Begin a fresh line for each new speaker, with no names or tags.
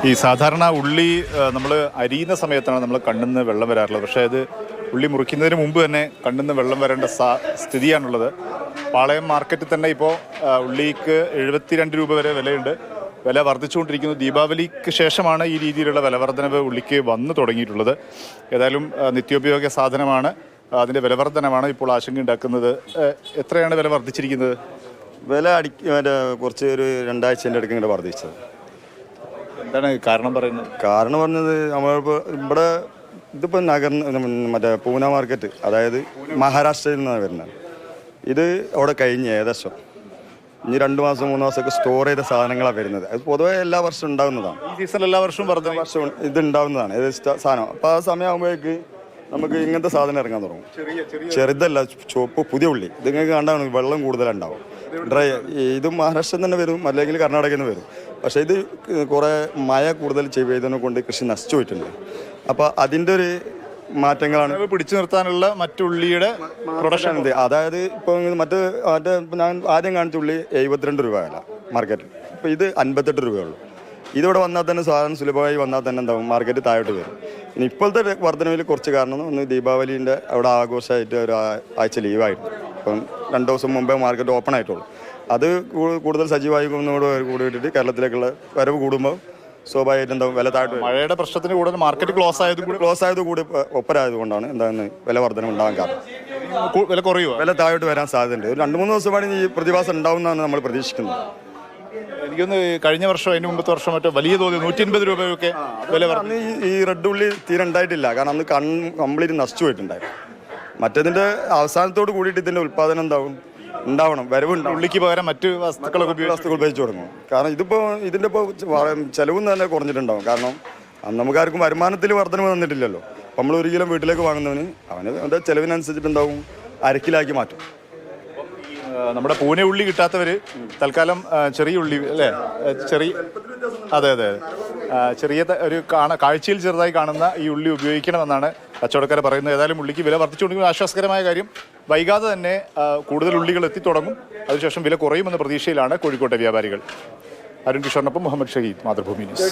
ഈ സാധാരണ ഉള്ളി നമ്മൾ അരിയുന്ന സമയത്താണ് നമ്മൾ കണ്ണിന്ന് വെള്ളം വരാറുള്ളത്. പക്ഷേ അത് ഉള്ളി മുറിക്കുന്നതിന് മുമ്പ് തന്നെ കണ്ണിന്ന് വെള്ളം വരേണ്ട സ്ഥിതിയാണുള്ളത്. പാളയം മാർക്കറ്റിൽ തന്നെ ഇപ്പോൾ ഉള്ളിക്ക് 72 രൂപ വരെ വിലയുണ്ട്. വില വർദ്ധിച്ചുകൊണ്ടിരിക്കുന്നു. ദീപാവലിക്ക് ശേഷമാണ് ഈ രീതിയിലുള്ള വില വർധനവ് ഉള്ളിക്ക് വന്നു തുടങ്ങിയിട്ടുള്ളത്. ഏതായാലും നിത്യോപയോഗ സാധനമാണ്, അതിൻ്റെ വിലവർധനമാണ് ഇപ്പോൾ ആശങ്ക ഉണ്ടാക്കുന്നത്. എത്രയാണ് വില വർദ്ധിച്ചിരിക്കുന്നത്?
വില കുറച്ച് ഒരു 2 ആഴ്ചൻ്റെ അടുക്ക് ഇങ്ങനെ വർദ്ധിച്ചത്.
എന്താണ് കാരണം പറയുന്നത്?
കാരണം പറഞ്ഞത് നമ്മളിപ്പോൾ ഇവിടെ ഇതിപ്പോൾ മറ്റേ പൂന മാർക്കറ്റ്, അതായത് മഹാരാഷ്ട്രയിൽ നിന്നാണ് വരുന്നത്. ഇത് അവിടെ കഴിഞ്ഞ് ഏകദേശം ഇനി 2 മാസം 3 മാസമൊക്കെ സ്റ്റോർ ചെയ്ത സാധനങ്ങളാണ് വരുന്നത്. അത് പൊതുവെ എല്ലാ വർഷവും ഉണ്ടാകുന്നതാണ്.
ഈ സീസണിൽ എല്ലാ വർഷവും
വർഷവും ഇത് ഉണ്ടാകുന്നതാണ് സാധനം. അപ്പോൾ ആ സമയമാകുമ്പോഴേക്ക് നമുക്ക് ഇങ്ങനത്തെ സാധനം ഇറങ്ങാൻ തുടങ്ങും. ചെറുതല്ല, ചുവപ്പ് പുതിയ ഉള്ളി. ഇത് നിങ്ങൾക്ക് കണ്ടാണ് വെള്ളം കൂടുതലുണ്ടാവും. ഡ്രൈ ഇതും മഹാരാഷ്ട്രയിൽ തന്നെ വരും, അല്ലെങ്കിൽ കർണാടകയിൽ നിന്ന് വരും. പക്ഷേ ഇത് കുറേ മഴ കൂടുതൽ ചെയ്തതിനെ കൊണ്ട് കൃഷി നശിച്ചു പോയിട്ടുണ്ട്. അപ്പോൾ അതിൻ്റെ ഒരു മാറ്റങ്ങളാണ്
പിടിച്ചു നിർത്താനുള്ള മറ്റുള്ളിയുടെ പ്രൊഡക്ഷൻ.
അതായത് ഇപ്പോൾ മറ്റേ ഞാൻ ആദ്യം കാണിച്ച ഉള്ളി 72 രൂപ വില മാർക്കറ്റിൽ. ഇപ്പോൾ ഇത് 58 രൂപയുള്ളൂ. ഇതിവിടെ വന്നാൽ തന്നെ സാധനം സുലഭമായി വന്നാൽ തന്നെ എന്താവും, മാർക്കറ്റ് താഴോട്ട് വരും. ഇനി ഇപ്പോഴത്തെ വർധനവിൽ കുറച്ച് കാരണം ഒന്ന് ദീപാവലിൻ്റെ അവിടെ ആഘോഷമായിട്ട് ഒരു ആഴ്ച ലീവായിരുന്നു. ഇപ്പം 2 ദിവസം മുമ്പേ മാർക്കറ്റ് ഓപ്പൺ ആയിട്ടുള്ളൂ. അത് കൂടുതൽ സജീവമായി കൂടിയിട്ട് കേരളത്തിലേക്കുള്ള വരവ് കൂടുമ്പോൾ സ്വാഭാവികമായിട്ട് എന്താവും, വില താഴ്ത്തു.
മഴയുടെ പ്രശ്നത്തിന് കൂടുതൽ മാർക്കറ്റ് ക്ലോസ് ആയത് കൂടി
ഒപ്പരായതുകൊണ്ടാണ് എന്താണ് വില വർധന ഉണ്ടാകാൻ കാരണം.
വില കുറയുമോ?
വില താഴോട്ട് വരാൻ സാധ്യതയുണ്ട്. ഒരു 2-3 ദിവസമാണ് ഈ പ്രതിഭാസം ഉണ്ടാവുന്നതാണ് നമ്മൾ പ്രതീക്ഷിക്കുന്നത്.
എനിക്കൊന്ന് കഴിഞ്ഞ വർഷം അതിന് മുമ്പത്തെ വർഷം മറ്റോ വലിയ തോതിൽ 180 രൂപയൊക്കെ വില
അന്ന് ഈ റെഡ് ഉള്ളി തീരെ ഉണ്ടായിട്ടില്ല. കാരണം അന്ന് കംപ്ലീറ്റ് നശിച്ചു പോയിട്ടുണ്ടായിരുന്നു. മറ്റേതിൻ്റെ അവസാനത്തോട് കൂടിയിട്ട് ഇതിൻ്റെ ഉൽപ്പാദനം ഉണ്ടാവണം, വരവുണ്ടാവും.
ഉള്ളിക്ക് പകരം മറ്റ് വസ്തുക്കൾ
ഉപയോഗിച്ച് തുടങ്ങും. കാരണം ഇതിൻ്റെ ഇപ്പോൾ ചിലവും തന്നെ കുറഞ്ഞിട്ടുണ്ടാവും. കാരണം നമുക്കാർക്കും വരുമാനത്തിൽ വർധന വന്നിട്ടില്ലല്ലോ. അപ്പം നമ്മൾ 1 കിലോ വീട്ടിലേക്ക് വാങ്ങുന്നവന് അവൻ്റെ ചിലവിനനുസരിച്ചിട്ടുണ്ടാവും 1/2 കിലോയാക്കി മാറ്റും.
നമ്മുടെ പൂനെ ഉള്ളി കിട്ടാത്തവർ തൽക്കാലം ചെറിയ ഉള്ളി അല്ലേ, അതെ ചെറിയ ഒരു കാഴ്ചയിൽ ചെറുതായി കാണുന്ന ഈ ഉള്ളി ഉപയോഗിക്കണമെന്നാണ് കച്ചവടക്കാർ പറയുന്നത്. ഏതായാലും ഉള്ളിക്ക് വില വർദ്ധിച്ചുകൊണ്ടിരിക്കുന്ന ആശ്വാസകരമായ കാര്യം, വൈകാതെ തന്നെ കൂടുതൽ ഉള്ളികൾ എത്തിത്തുടങ്ങും. അതിനുശേഷം വില കുറയുമെന്ന പ്രതീക്ഷയിലാണ് കോഴിക്കോട്ടെ വ്യാപാരികൾ. അരുൺ കിഷോറിനൊപ്പം മുഹമ്മദ് ഷഹീദ്, മാതൃഭൂമി ന്യൂസ്.